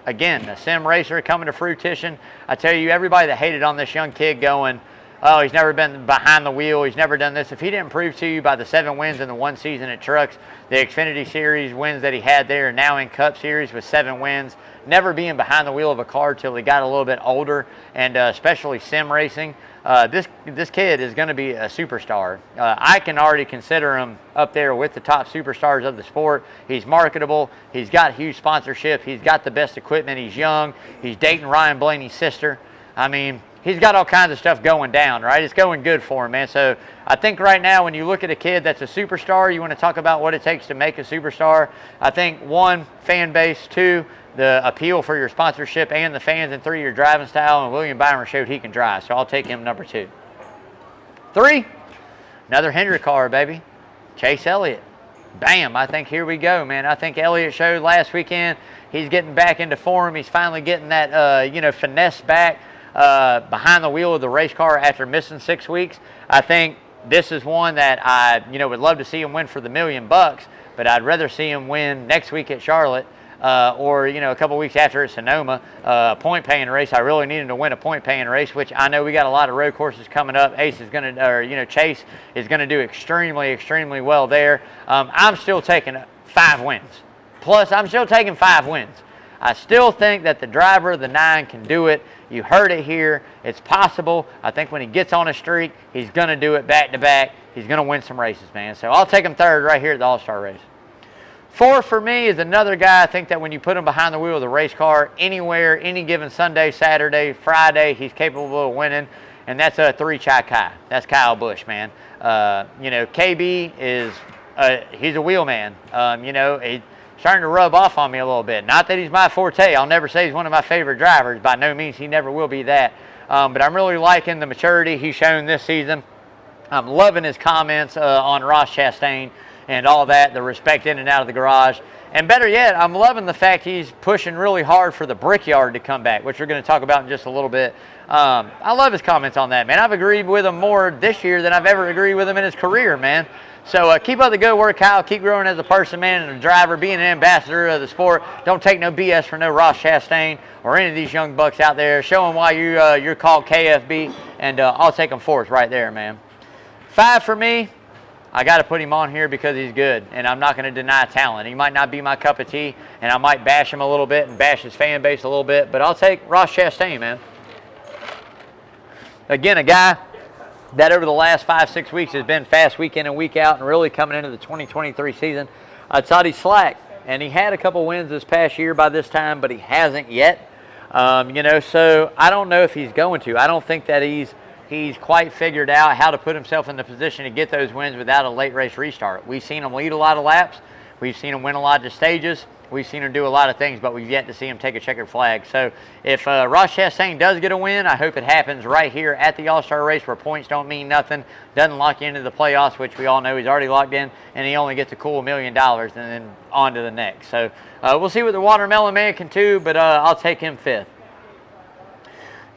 Speaker 1: Again, a sim racer coming to fruition. I tell you, everybody that hated on this young kid going, oh, he's never been behind the wheel, he's never done this. If he didn't prove to you by the 7 wins in the 1 season at Trucks, the Xfinity Series wins that he had there, and now in Cup Series with 7 wins, never being behind the wheel of a car till he got a little bit older, and especially sim racing, this kid is going to be a superstar. I can already consider him up there with the top superstars of the sport. He's marketable. He's got huge sponsorship. He's got the best equipment. He's young. He's dating Ryan Blaney's sister. I mean, he's got all kinds of stuff going down, right? It's going good for him, man. So I think right now when you look at a kid that's a superstar, you want to talk about what it takes to make a superstar. I think 1, fan base, 2, the appeal for your sponsorship and the fans, and 3, your driving style, and William Byron showed he can drive, so I'll take him number 2. 3, another Hendrick car, baby, Chase Elliott. Bam, I think here we go, man. I think Elliott showed last weekend he's getting back into form. He's finally getting that, you know, finesse back. behind the wheel of the race car after missing 6 weeks. I think this is one that I, would love to see him win for the $1 million, but I'd rather see him win next week at Charlotte, or a couple weeks after at Sonoma, point-paying race. I really need him to win a point-paying race, which I know we got a lot of road courses coming up. Chase is going to do extremely, extremely well there. I'm still taking 5 wins. Plus, I'm still taking 5 wins. I still think that the driver of the 9 can do it. You heard it here. It's possible. I think when he gets on a streak, he's going to do it back-to-back. He's going to win some races, man. So I'll take him 3rd right here at the All-Star race. 4th for me is another guy. I think that when you put him behind the wheel of the race car, anywhere, any given Sunday, Saturday, Friday, he's capable of winning, and that's a 3 Chai. That's Kyle Busch, man. KB is he's a wheel man. He's starting to rub off on me a little bit. Not that he's my forte. I'll never say he's one of my favorite drivers. By no means, he never will be that. But I'm really liking the maturity he's shown this season. I'm loving his comments on Ross Chastain and all that, the respect in and out of the garage. And better yet, I'm loving the fact he's pushing really hard for the Brickyard to come back, which we're going to talk about in just a little bit. I love his comments on that, man. I've agreed with him more this year than I've ever agreed with him in his career, man. So keep up the good work, Kyle. Keep growing as a person, man, and a driver, being an ambassador of the sport. Don't take no BS for no Ross Chastain or any of these young bucks out there. Show them why you're called KFB, and I'll take them 4th right there, man. 5 for me. I got to put him on here because he's good, and I'm not going to deny talent. He might not be my cup of tea, and I might bash him a little bit and bash his fan base a little bit, but I'll take Ross Chastain, man. Again, a guy that over the last 5-6 weeks has been fast week in and week out, and really coming into the 2023 season, I thought he slacked, and he had a couple wins this past year by this time, but he hasn't yet. So I don't know if he's going to. I don't think that he's quite figured out how to put himself in the position to get those wins without a late race restart. We've seen him lead a lot of laps. We've seen him win a lot of stages. We've seen him do a lot of things, but we've yet to see him take a checkered flag. So if Ross Chastain does get a win, I hope it happens right here at the All-Star race where points don't mean nothing, doesn't lock you into the playoffs, which we all know he's already locked in, and he only gets a cool $1 million and then on to the next. So we'll see what the Watermelon Man can do, but I'll take him 5th.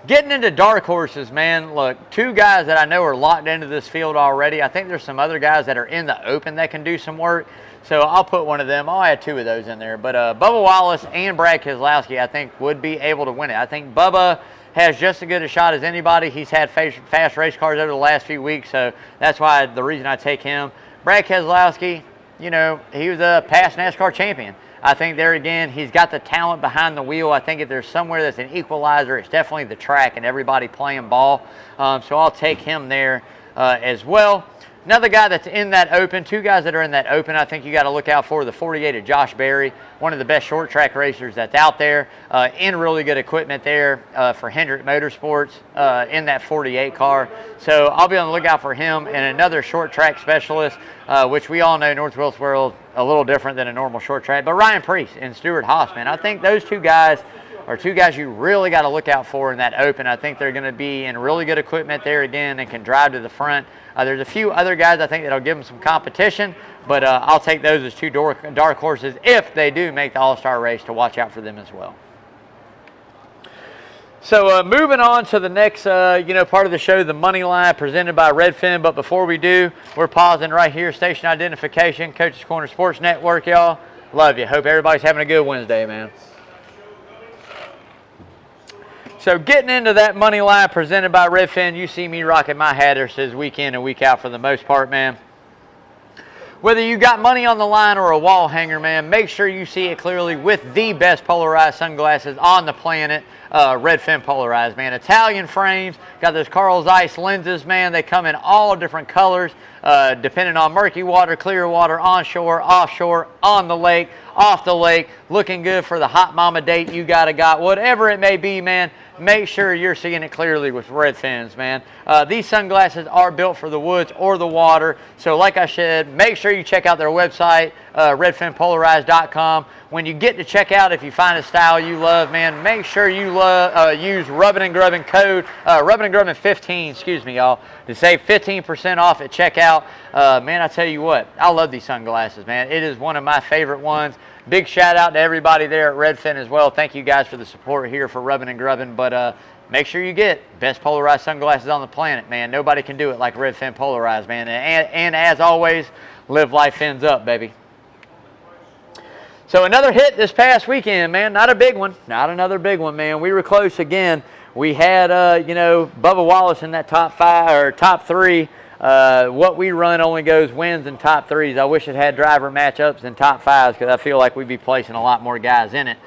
Speaker 1: Getting into dark horses, man, look, 2 guys that I know are locked into this field already. I think there's some other guys that are in the open that can do some work, so I'll put one of them. I'll add 2 of those in there. But Bubba Wallace and Brad Keselowski, I think, would be able to win it. I think Bubba has just as good a shot as anybody. He's had fast race cars over the last few weeks, so that's why the reason I take him. Brad Keselowski, he was a past NASCAR champion. I think there again, he's got the talent behind the wheel. I think if there's somewhere that's an equalizer, it's definitely the track and everybody playing ball. So I'll take him there as well. Another guy that's in that open, 2 guys that are in that open, I think you got to look out for the 48 of Josh Berry, one of the best short track racers that's out there, in really good equipment there for Hendrick Motorsports in that 48 car. So I'll be on the lookout for him, and another short track specialist, which we all know North Wilkesboro a little different than a normal short track, but Ryan Preece and Stuart Haas, man. I think those 2 guys are 2 guys you really got to look out for in that open. I think they're going to be in really good equipment there again and can drive to the front. There's a few other guys I think that'll give them some competition, but I'll take those as 2 dark horses if they do make the All-Star race, to watch out for them as well. So moving on to the next part of the show, the money line presented by Redfin. But before we do, we're pausing right here. Station identification, Coach's Corner Sports Network, y'all. Love you. Hope everybody's having a good Wednesday, man. So getting into that money line presented by Redfin, you see me rocking my hat there, says week in and week out for the most part, man. Whether you got money on the line or a wall hanger, man, make sure you see it clearly with the best polarized sunglasses on the planet, Redfin Polarized, man. Italian frames, got those Carl Zeiss lenses, man. They come in all different colors, depending on murky water, clear water, onshore, offshore, on the lake, off the lake, looking good for the hot mama date you got, whatever it may be, man. Make sure you're seeing it clearly with Redfins, man. These sunglasses are built for the woods or the water. So like I said, make sure you check out their website, redfinpolarized.com. When you get to check out, if you find a style you love, man, make sure you use Rubbing and Grubbing code, Rubbing and Grubbing 15, excuse me, y'all, to save 15% off at checkout. Man, I tell you what, I love these sunglasses, man. It is one of my favorite ones. Big shout out to everybody there at Redfin as well. Thank you guys for the support here for Rubbing and Grubbing. But make sure you get best polarized sunglasses on the planet, man. Nobody can do it like Redfin polarized, man. And as always, live life fins up, baby. So another hit this past weekend, man. Not a big one. Not another big one, man. We were close again. We had, Bubba Wallace in that top 5 or top 3. What we run only goes wins and top 3s. I wish it had driver matchups and top 5s because I feel like we'd be placing a lot more guys in it.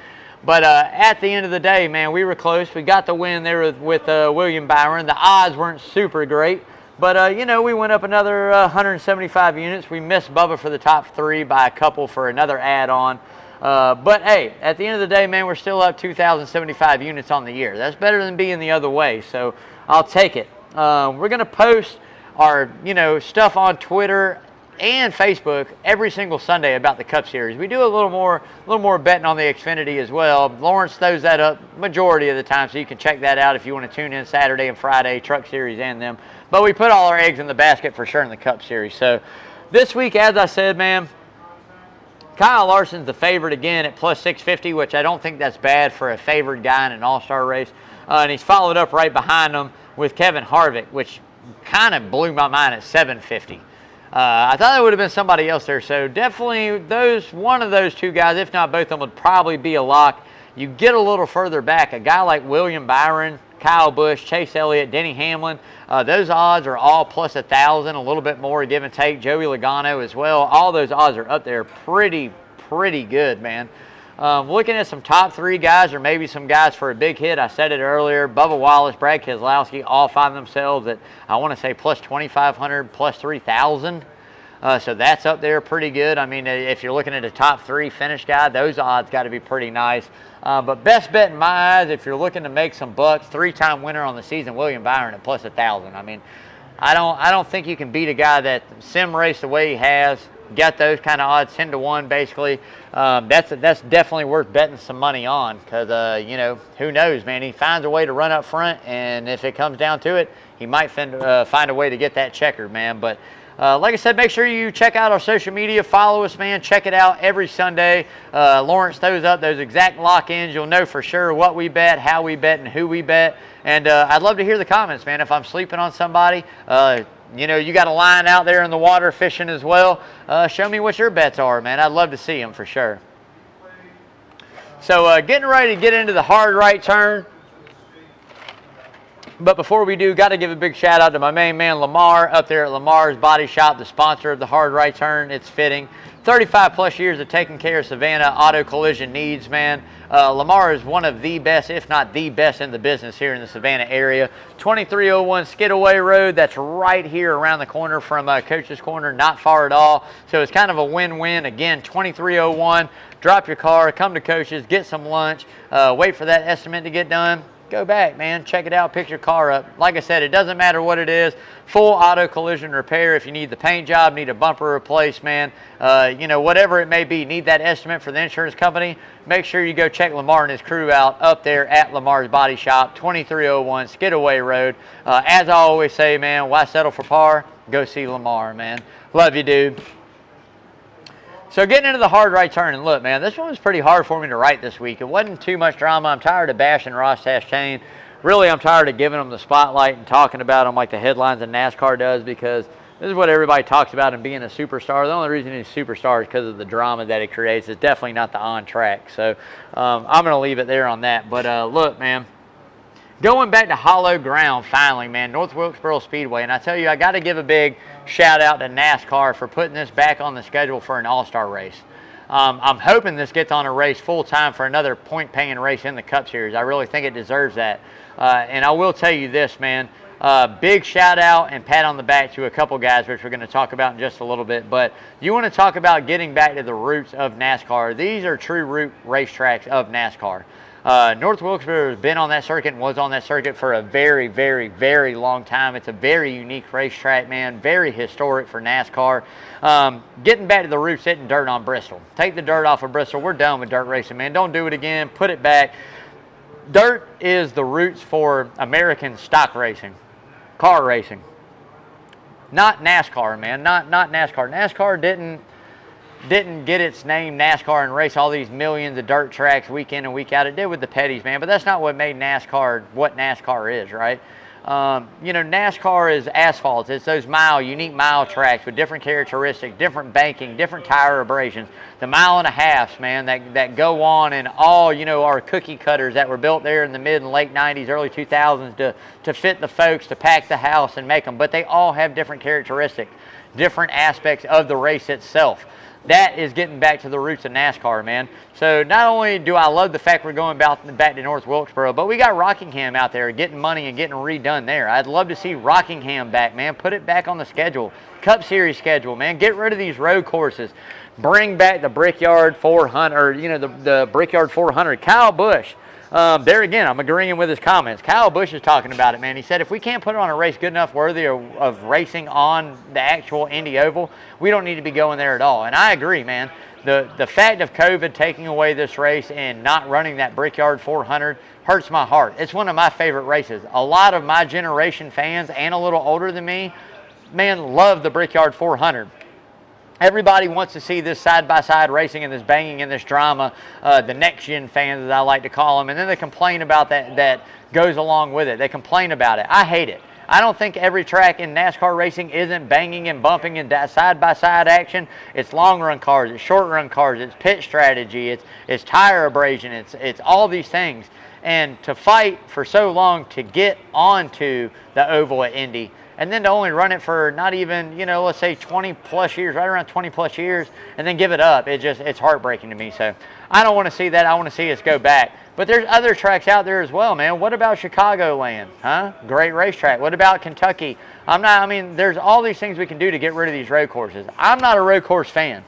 Speaker 1: But at the end of the day, man, we were close. We got the win there with William Byron. The odds weren't super great. But, we went up another 175 units. We missed Bubba for the top 3 by a couple for another add-on. But, hey, at the end of the day, man, we're still up 2,075 units on the year. That's better than being the other way, so I'll take it. We're going to post our, stuff on Twitter and Facebook every single Sunday about the Cup Series. We do a little more betting on the Xfinity as well. Lawrence throws that up majority of the time, so you can check that out if you want to tune in Saturday and Friday, Truck Series and them. But we put all our eggs in the basket for sure in the Cup Series. So this week, as I said, man, Kyle Larson's the favorite again at plus 650, which I don't think that's bad for a favored guy in an all-star race. And he's followed up right behind him with Kevin Harvick, which kind of blew my mind at 750. I thought it would have been somebody else there. So definitely one of those two guys, if not both of them, would probably be a lock. You get a little further back, a guy like William Byron, Kyle Busch, Chase Elliott, Denny Hamlin, those odds are all plus 1,000, a little bit more give and take. Joey Logano as well. All those odds are up there pretty good, man. Looking at some top 3 guys or maybe some guys for a big hit, I said it earlier, Bubba Wallace, Brad Keselowski, all find themselves at, I want to say, plus 2,500, plus 3,000. So that's up there pretty good. I mean, if you're looking at a top 3 finish guy, those odds got to be pretty nice. But best bet in my eyes, if you're looking to make some bucks, 3-time winner on the season, William Byron at plus 1,000. I mean, I don't think you can beat a guy that sim raced the way he has. Got those kind of odds, 10-1 basically. That's definitely worth betting some money on because, who knows, man. He finds a way to run up front, and if it comes down to it, he might find a way to get that checkered, man. But like I said, make sure you check out our social media. Follow us, man. Check it out every Sunday. Lawrence throws up those exact lock-ins. You'll know for sure what we bet, how we bet, and who we bet. And I'd love to hear the comments, man. If I'm sleeping on somebody, you got a line out there in the water fishing as well. Show me what your bets are, man. I'd love to see them for sure. So getting ready to get into the hard right turn. But before we do, got to give a big shout out to my main man, Lamar, up there at Lamar's Body Shop, the sponsor of the hard right turn. It's fitting. 35 plus years of taking care of Savannah auto collision needs, man. Lamar is one of the best, if not the best in the business here in the Savannah area. 2301 Skidaway Road, that's right here around the corner from Coach's Corner, not far at all. So it's kind of a win-win. Again, 2301, drop your car, come to Coach's, get some lunch, wait for that estimate to get done. Go back, man. Check it out. Pick your car up. Like I said, it doesn't matter what it is. Full auto collision repair. If you need the paint job, need a bumper replaced, man, whatever it may be, need that estimate for the insurance company, make sure you go check Lamar and his crew out up there at Lamar's Body Shop, 2301 Skidaway Road. As I always say, man, why settle for par? Go see Lamar, man. Love you, dude. So getting into the hard right turn, and look, man, this one was pretty hard for me to write this week. It wasn't too much drama. I'm tired of bashing Ross Chastain. Really, I'm tired of giving him the spotlight and talking about him like the headlines in NASCAR does, because this is what everybody talks about him being a superstar. The only reason he's a superstar is because of the drama that he creates. It's definitely not the on track. So I'm going to leave it there on that. But look, man, going back to hollow ground finally, man, North Wilkesboro Speedway. And I tell you, I got to give a big shout out to NASCAR for putting this back on the schedule for an all-star race. I'm hoping this gets on a race full time for another point-paying race in the Cup Series. I really think it deserves that. And I will tell you this, man, big shout out and pat on the back to a couple guys, which we're going to talk about in just a little bit. But you want to talk about getting back to the roots of NASCAR. These are true root racetracks of NASCAR. North Wilkesboro has been on that circuit and was on that circuit for a very, very, very long time. It's a very unique racetrack, man. Very historic for NASCAR. Getting back to the roots, hitting dirt on Bristol. Take the dirt off of Bristol. We're done with dirt racing, man. Don't do it again. Put it back. Dirt is the roots for American stock racing, car racing. Not NASCAR, man. Not NASCAR. NASCAR didn't didn't get its name NASCAR and race all these millions of dirt tracks week in and week out. It did with the Petties, man, but that's not what made NASCAR what NASCAR is, right? You know, NASCAR is asphalt. It's those unique mile tracks with different characteristics, different banking, different tire abrasions. The mile and a halves, man, that go on in all, you know, our cookie cutters that were built there in the mid and late 90s, early 2000s to fit the folks, to pack the house and make them. But they all have different characteristics, different aspects of the race itself. That is getting back to the roots of NASCAR, man. So not only do I love the fact we're going back to North Wilkesboro, but we got Rockingham out there getting money and getting redone there. I'd love to see Rockingham back, man. Put it back on the schedule. Cup Series schedule, man. Get rid of these road courses. Bring back the Brickyard 400, or, you know, the Brickyard 400. Kyle Busch. There again, I'm agreeing with his comments. Kyle Busch is talking about it, man. He said if we can't put it on a race good enough worthy of racing on the actual Indy Oval, we don't need to be going there at all. And I agree, man. The fact of COVID taking away this race and not running that Brickyard 400 hurts my heart. It's one of my favorite races. A lot of my generation fans and a little older than me, man, love the Brickyard 400. Everybody wants to see this side-by-side racing and this banging and this drama, the next-gen fans, as I like to call them, and then they complain about that goes along with it. They complain about it. I hate it. I don't think every track in NASCAR racing isn't banging and bumping and side-by-side action. It's long-run cars, it's short-run cars, it's pit strategy, it's tire abrasion, it's all these things. And to fight for so long to get onto the oval at Indy, and then to only run it for not even, you know, let's say 20 plus years, right around 20 plus years, and then give it up, it's heartbreaking to me. So I don't want to see that. I want to see us go back. But there's other tracks out there as well, man. What about Chicagoland? Huh? Great racetrack. What about Kentucky? There's all these things we can do to get rid of these road courses. I'm not a road course fan.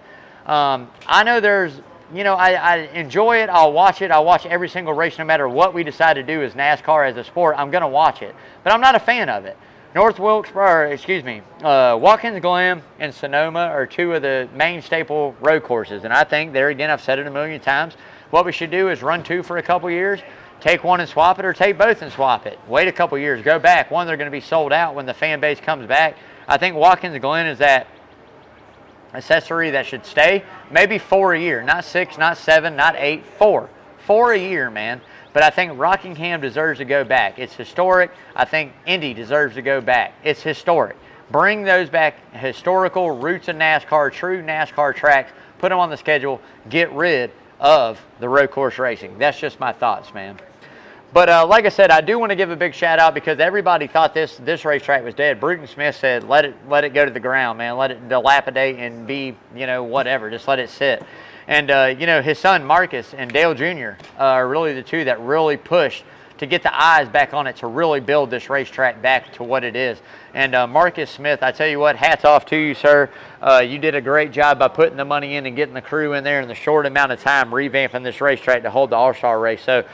Speaker 1: I know there's, you know, I enjoy it. I'll watch it. I'll watch every single race no matter what we decide to do as NASCAR, as a sport. I'm going to watch it. But I'm not a fan of it. Watkins Glen and Sonoma are two of the main staple road courses. And I think, there again, I've said it a million times, what we should do is run two for a couple years, take one and swap it, or take both and swap it. Wait a couple years, go back. One, they're going to be sold out when the fan base comes back. I think Watkins Glen is that accessory that should stay. Maybe 4 a year, not 6, not 7, not 8, 4. 4 a year, man. But I think Rockingham deserves to go back. It's historic. I think Indy deserves to go back. It's historic. Bring those back, historical roots of NASCAR, true NASCAR tracks, put them on the schedule, get rid of the road course racing. That's just my thoughts, man. But like I said, I do want to give a big shout out because everybody thought this racetrack was dead. Bruton Smith said, let it go to the ground, man. Let it dilapidate and be, you know, whatever. Just let it sit. And, you know, his son Marcus and Dale Jr. Are really the two that really pushed to get the eyes back on it, to really build this racetrack back to what it is. And Marcus Smith, I tell you what, hats off to you, sir. You did a great job by putting the money in and getting the crew in there in the short amount of time, revamping this racetrack to hold the All-Star race. So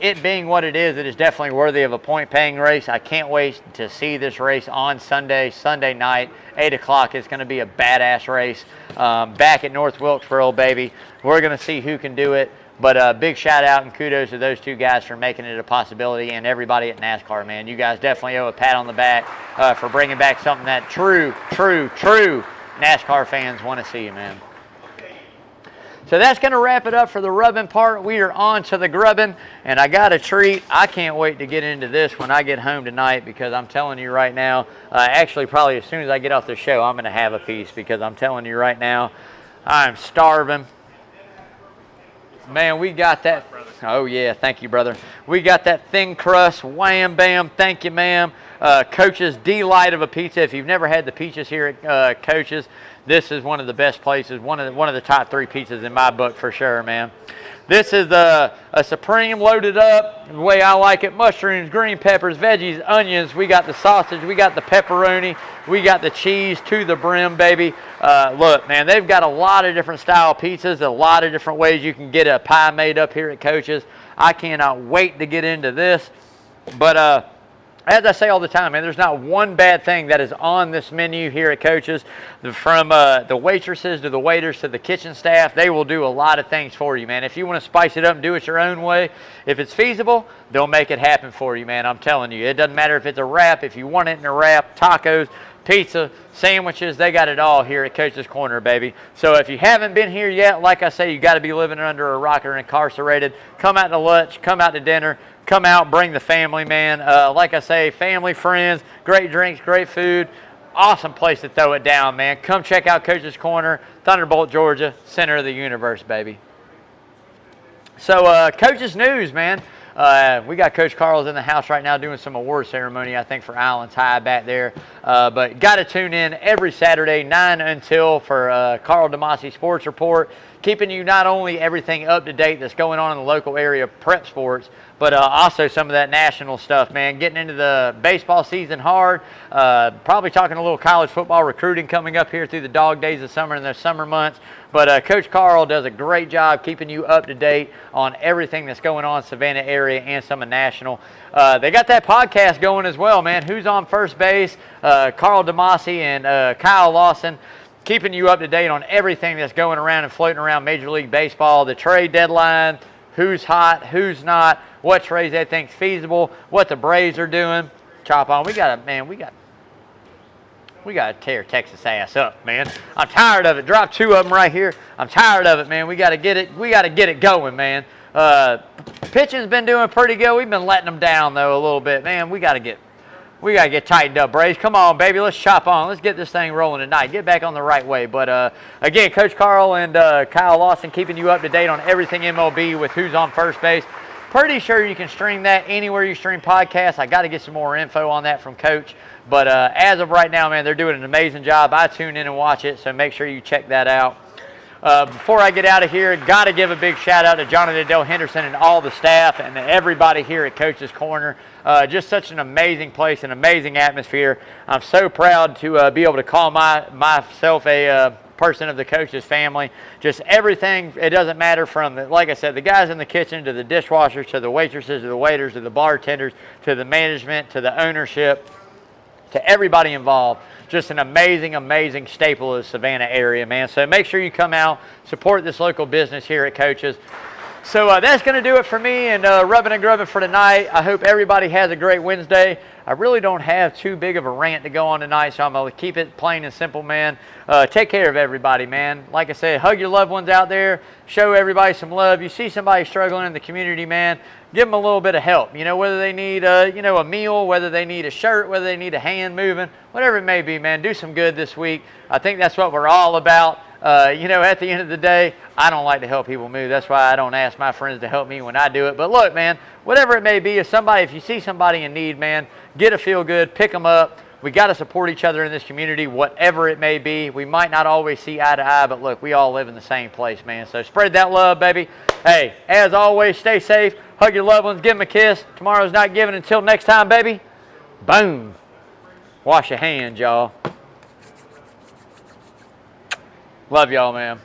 Speaker 1: it being what it is definitely worthy of a point-paying race. I can't wait to see this race on Sunday night, 8 o'clock. It's going to be a badass race back at North Wilkesboro, baby. We're going to see who can do it. But big shout out and kudos to those two guys for making it a possibility, and everybody at NASCAR, man. You guys definitely owe a pat on the back for bringing back something that true NASCAR fans want to see, man. So that's going to wrap it up for the rubbing part. We are on to the grubbing, and I got a treat. I can't wait to get into this when I get home tonight, because I'm telling you right now, actually probably as soon as I get off the show, I'm going to have a piece, because I'm telling you right now, I'm starving. Man, we got that. Oh, yeah. Thank you, brother. We got that thin crust. Wham, bam. Thank you, ma'am. Coach's delight of a pizza. If you've never had the Peaches here at Coach's, this is one of the best places. One of the top 3 pizzas in my book for sure, man. This is a supreme loaded up, the way I like it. Mushrooms, green peppers, veggies, onions. We got the sausage. We got the pepperoni. We got the cheese to the brim, baby. Look, man, they've got a lot of different style pizzas, a lot of different ways you can get a pie made up here at Coach's. I cannot wait to get into this. But as I say all the time, man, there's not one bad thing that is on this menu here at Coach's. From the waitresses to the waiters to the kitchen staff, they will do a lot of things for you, man. If you want to spice it up and do it your own way, if it's feasible, they'll make it happen for you, man. I'm telling you. It doesn't matter if it's a wrap, if you want it in a wrap, tacos,
Speaker 2: pizza, sandwiches, they got it all here at Coach's Corner, baby. So if you haven't been here yet, like I say, you got to be living under a rock or incarcerated. Come out to lunch, come out to dinner, come out, bring the family, man. Like I say, family, friends, great drinks, great food. Awesome place to throw it down, man. Come check out Coach's Corner, Thunderbolt, Georgia, center of the universe, baby. So, Coach's news, man. We got Coach Carl's in the house right now doing some award ceremony, I think, for Islands High back there. But got to tune in every Saturday, 9 until, for Carl DeMasi Sports Report, keeping you not only everything up to date that's going on in the local area prep sports, but also some of that national stuff, man. Getting into the baseball season hard. Probably talking a little college football recruiting coming up here through the dog days of summer and the summer months. But Coach Carl does a great job keeping you up to date on everything that's going on in Savannah area and some of national. They got that podcast going as well, man. Who's on First Base? Carl DeMasi and Kyle Lawson, keeping you up to date on everything that's going around and floating around Major League Baseball, the trade deadline, who's hot, who's not, what trades they think's feasible, what the Braves are doing. Chop on. We got to tear Texas ass up, man. I'm tired of it. Drop 2 of them right here. I'm tired of it, man. We got to get it going, man. Pitching's been doing pretty good. We've been letting them down though a little bit, man. We got to get tightened up, Braves. Come on, baby. Let's chop on. Let's get this thing rolling tonight. Get back on the right way. But again, Coach Carl and Kyle Lawson keeping you up to date on everything MLB with who's on first base. Pretty sure you can stream that anywhere you stream podcasts. I got to get some more info on that from Coach. But as of right now, man, they're doing an amazing job. I tune in and watch it, so make sure you check that out. Before I get out of here, got to give a big shout out to Jonathan Dale Henderson and all the staff and everybody here at Coach's Corner. Just such an amazing place, an amazing atmosphere. I'm so proud to be able to call myself a person of the Coach's family. Just everything. It doesn't matter from, like I said, the guys in the kitchen to the dishwashers to the waitresses to the waiters to the bartenders to the management to the ownership to everybody involved. Just an amazing, amazing staple of the Savannah area, man. So make sure you come out, support this local business here at Coach's. So that's going to do it for me and Rubbing and Grubbing for tonight. I hope everybody has a great Wednesday. I really don't have too big of a rant to go on tonight, so I'm going to keep it plain and simple, man. Take care of everybody, man. Like I said, hug your loved ones out there. Show everybody some love. You see somebody struggling in the community, man, give them a little bit of help. You know, whether they need, a meal, whether they need a shirt, whether they need a hand moving, whatever it may be, man, do some good this week. I think that's what we're all about. At the end of the day, I don't like to help people move. That's why I don't ask my friends to help me when I do it. But look, man, whatever it may be, if you see somebody in need, man, get a feel good, pick them up. We got to support each other in this community, whatever it may be. We might not always see eye to eye, but look, we all live in the same place, man. So spread that love, baby. Hey, as always, stay safe. Hug your loved ones. Give them a kiss. Tomorrow's not given. Until next time, baby. Boom. Wash your hands, y'all. Love y'all, man.